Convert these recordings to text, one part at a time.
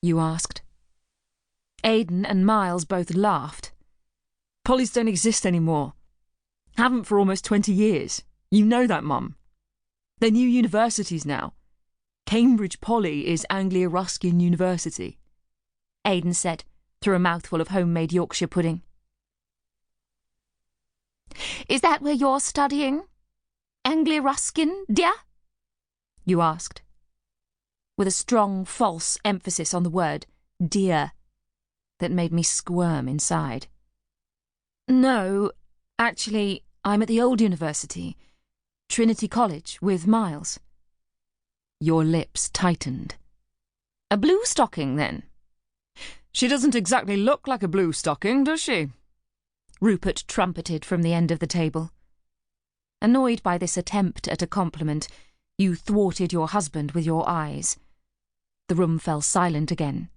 you asked. Aidan and Miles both laughed. Pollies don't exist anymore. Haven't for almost 20 years. You know that, Mum. They're new universities now. Cambridge Poly is Anglia Ruskin University, Aidan said, through a mouthful of homemade Yorkshire pudding. Is that where you're studying? Anglia Ruskin, dear? You asked, with a strong, false emphasis on the word dear that made me squirm inside. No, actually, I'm at the old university, Trinity College, with Miles. Your lips tightened. A blue stocking, then? She doesn't exactly look like a blue stocking, does she? Rupert trumpeted from the end of the table. Annoyed by this attempt at a compliment, you thwarted your husband with your eyes. The room fell silent again,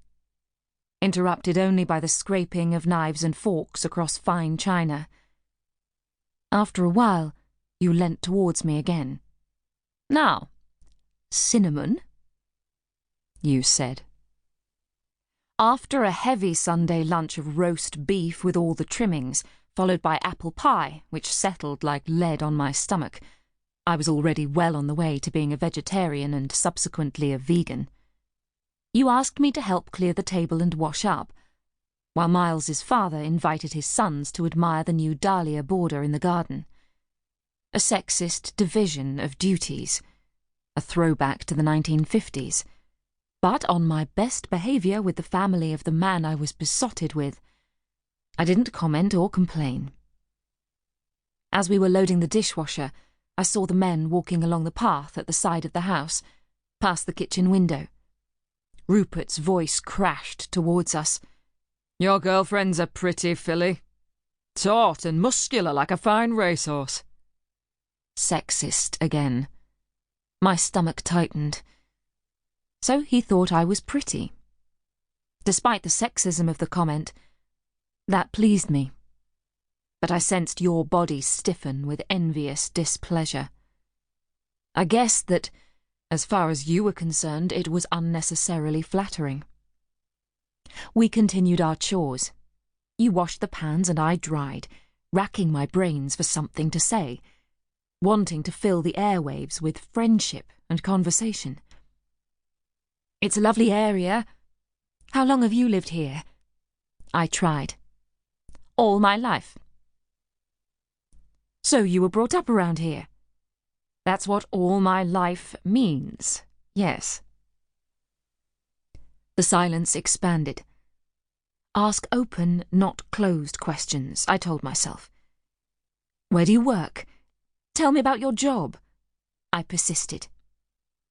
interrupted only by the scraping of knives and forks across fine china. After a while, you leant towards me again. Now, cinnamon, you said. After a heavy Sunday lunch of roast beef with all the trimmings, followed by apple pie, which settled like lead on my stomach, I was already well on the way to being a vegetarian and subsequently a vegan. You asked me to help clear the table and wash up, while Miles's father invited his sons to admire the new dahlia border in the garden. A sexist division of duties, a throwback to the 1950s, but on my best behaviour with the family of the man I was besotted with, I didn't comment or complain. As we were loading the dishwasher, I saw the men walking along the path at the side of the house, past the kitchen window. Rupert's voice crashed towards us. Your girlfriend's a pretty filly. Taut and muscular like a fine racehorse. Sexist again. My stomach tightened. So he thought I was pretty. Despite the sexism of the comment, that pleased me. But I sensed your body stiffen with envious displeasure. I guessed that, as far as you were concerned, it was unnecessarily flattering. We continued our chores. You washed the pans and I dried, racking my brains for something to say, wanting to fill the airwaves with friendship and conversation. It's a lovely area. How long have you lived here? I tried. All my life. So you were brought up around here? That's what all my life means, yes. The silence expanded. Ask open, not closed questions, I told myself. Where do you work? Tell me about your job. I persisted.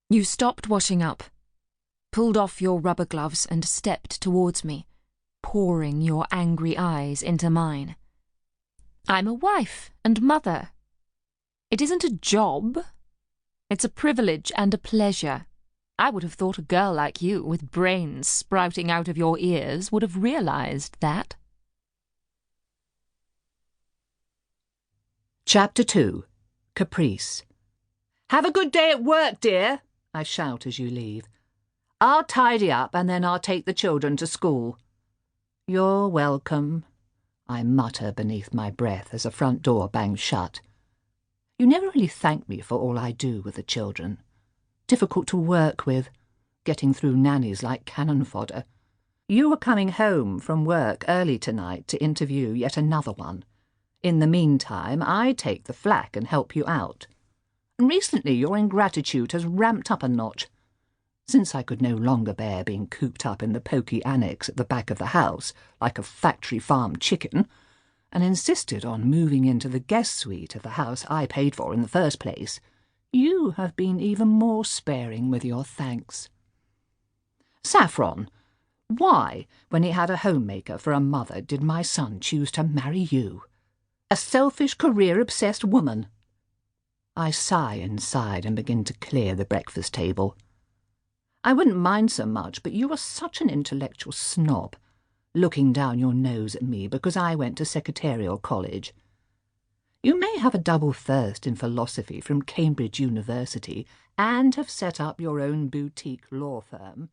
You stopped washing up, pulled off your rubber gloves and stepped towards me, pouring your angry eyes into mine. I'm a wife and mother. It isn't a job. It's a privilege and a pleasure. I would have thought a girl like you, with brains sprouting out of your ears, would have realised that. Chapter 2. Caprice. Have a good day at work, dear, I shout as you leave. I'll tidy up and then I'll take the children to school. You're welcome, I mutter beneath my breath as a front door bangs shut. You never really thank me for all I do with the children. Difficult to work with, getting through nannys like cannon fodder. You were coming home from work early tonight to interview yet another one. In the meantime, I take the flak and help you out. And recently your ingratitude has ramped up a notch. Since I could no longer bear being cooped up in the poky annex at the back of the house, like a factory farm chicken, and insisted on moving into the guest suite of the house I paid for in the first place, you have been even more sparing with your thanks. Saffron, why, when he had a homemaker for a mother, did my son choose to marry you? A selfish, career-obsessed woman. I sigh inside and begin to clear the breakfast table. I wouldn't mind so much, but you are such an intellectual snob, looking down your nose at me because I went to secretarial college. You may have a double first in philosophy from Cambridge University and have set up your own boutique law firm,